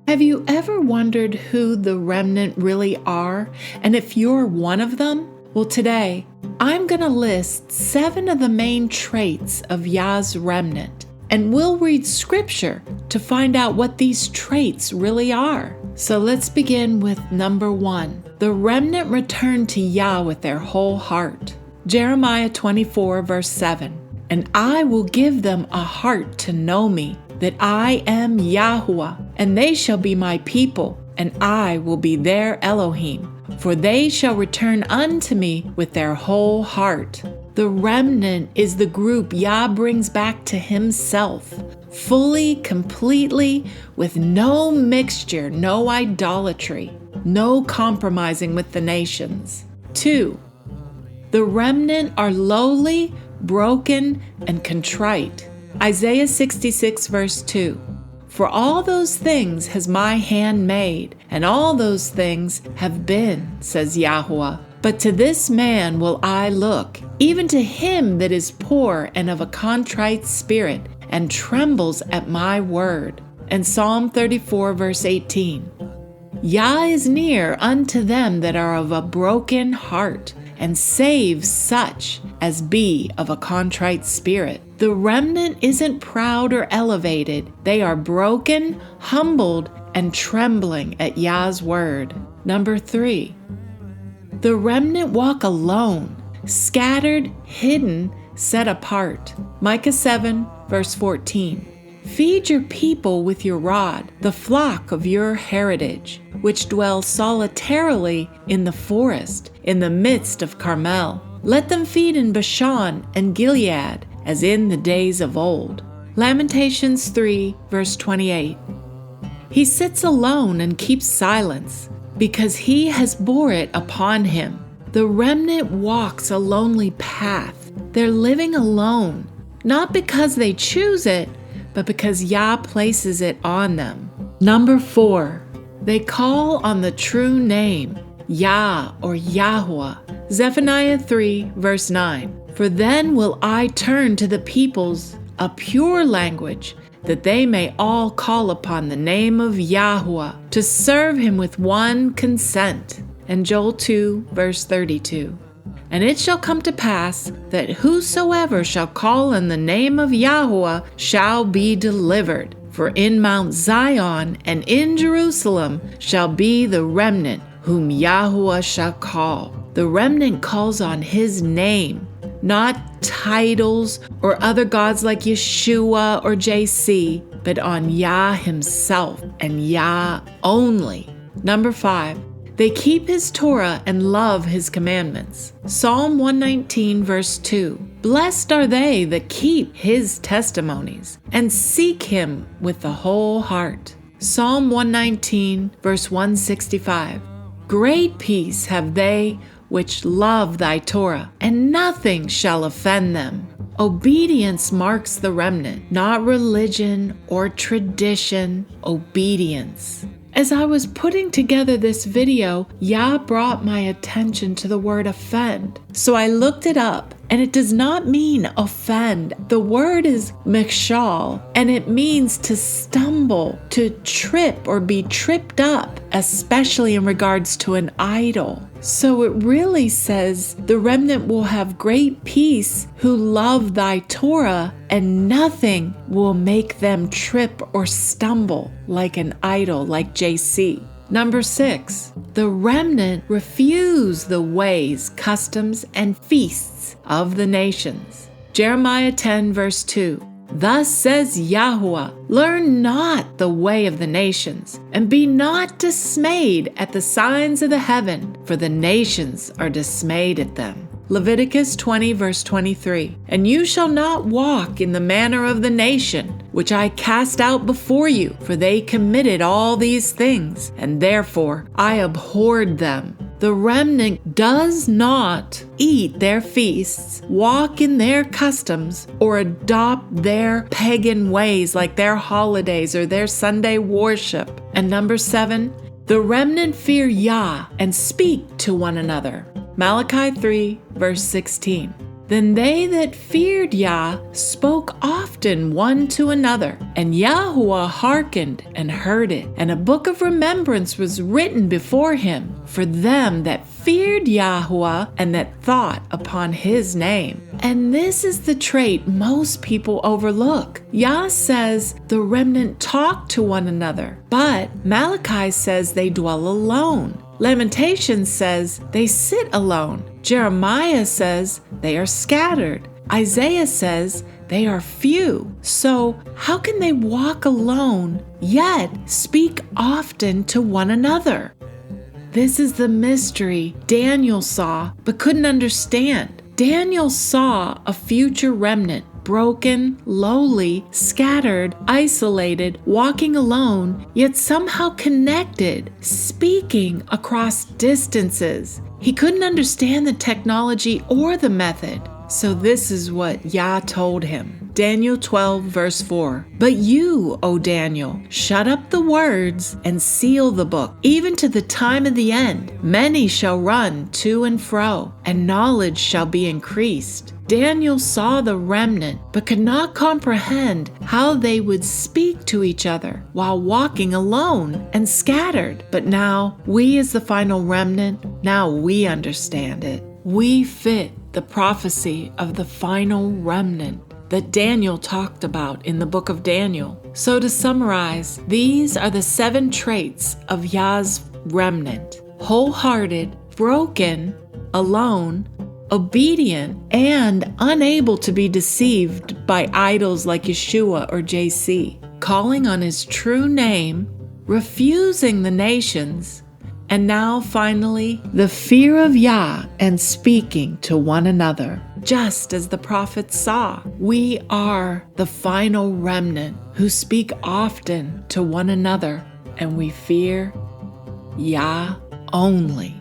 Have you ever wondered who the remnant really are and if you're one of them? Well, today, I'm going to list 7 of the main traits of Yah's remnant, and we'll read scripture to find out what these traits really are. So let's begin with number 1. The remnant return to Yah with their whole heart. Jeremiah 24, verse 7. And I will give them a heart to know me, that I am Yahuwah, and they shall be my people, and I will be their Elohim. For they shall return unto me with their whole heart. The remnant is the group Yah brings back to himself, fully, completely, with no mixture, no idolatry, no compromising with the nations. 2. The remnant are lowly, broken, and contrite. Isaiah 66, verse 2. For all those things has my hand made, and all those things have been, says Yahuwah. But to this man will I look, even to him that is poor and of a contrite spirit, and trembles at my word. And Psalm 34, verse 18. Yah is near unto them that are of a broken heart, and saves such as be of a contrite spirit. The remnant isn't proud or elevated. They are broken, humbled, and trembling at Yah's word. Number 3. The remnant walk alone, scattered, hidden, set apart. Micah 7, verse 14. Feed your people with your rod, the flock of your heritage, which dwell solitarily in the forest, in the midst of Carmel. Let them feed in Bashan and Gilead, as in the days of old. Lamentations 3, verse 28. He sits alone and keeps silence, because he has bore it upon him. The remnant walks a lonely path. They're living alone, not because they choose it, but because Yah places it on them. Number 4. They call on the true name, Yah or Yahuwah. Zephaniah 3, verse 9. For then will I turn to the peoples a pure language, that they may all call upon the name of Yahuwah, to serve him with one consent. And Joel 2, verse 32. And it shall come to pass that whosoever shall call on the name of Yahuwah shall be delivered. For in Mount Zion and in Jerusalem shall be the remnant whom Yahuwah shall call. The remnant calls on his name, not titles or other gods like Yeshua or JC, but on Yah himself and Yah only. Number 5. They keep his Torah and love his commandments. Psalm 119, verse 2. Blessed are they that keep his testimonies and seek him with the whole heart. Psalm 119, verse 165. Great peace have they which love thy Torah, and nothing shall offend them. Obedience marks the remnant, not religion or tradition, obedience. As I was putting together this video, Yah brought my attention to the word offend. So I looked it up, and it does not mean offend. The word is mekshal, and it means to stumble, to trip or be tripped up, especially in regards to an idol. So it really says the remnant will have great peace who love thy Torah, and nothing will make them trip or stumble like an idol like JC. Number 6, the remnant refuse the ways, customs, and feasts of the nations. Jeremiah 10, verse 2. Thus says Yahuwah, learn not the way of the nations, and be not dismayed at the signs of the heaven, for the nations are dismayed at them. Leviticus 20, verse 23. And you shall not walk in the manner of the nation, which I cast out before you, for they committed all these things, and therefore I abhorred them. The remnant does not eat their feasts, walk in their customs, or adopt their pagan ways like their holidays or their Sunday worship. And number 7, the remnant fear Yah and speak to one another. Malachi 3, verse 16. Then they that feared Yah spoke often one to another, and Yahuwah hearkened and heard it. And a book of remembrance was written before him for them that feared Yahuwah and that thought upon his name. And this is the trait most people overlook. Yah says the remnant talk to one another, but Malachi says they dwell alone. Lamentations says they sit alone. Jeremiah says they are scattered. Isaiah says they are few. So how can they walk alone yet speak often to one another? This is the mystery Daniel saw but couldn't understand. Daniel saw a future remnant, broken, lowly, scattered, isolated, walking alone, yet somehow connected, speaking across distances. He couldn't understand the technology or the method. So this is what Yah told him. Daniel 12, verse 4. But you, O Daniel, shut up the words and seal the book, even to the time of the end. Many shall run to and fro, and knowledge shall be increased. Daniel saw the remnant, but could not comprehend how they would speak to each other while walking alone and scattered. But now, we as the final remnant, now we understand it. We fit the prophecy of the final remnant that Daniel talked about in the book of Daniel. So to summarize, these are the 7 traits of Yah's remnant: wholehearted, broken, alone, obedient, and unable to be deceived by idols like Yeshua or JC, calling on his true name, refusing the nations, and now finally, the fear of Yah and speaking to one another. Just as the prophets saw, we are the final remnant who speak often to one another, and we fear Yah only.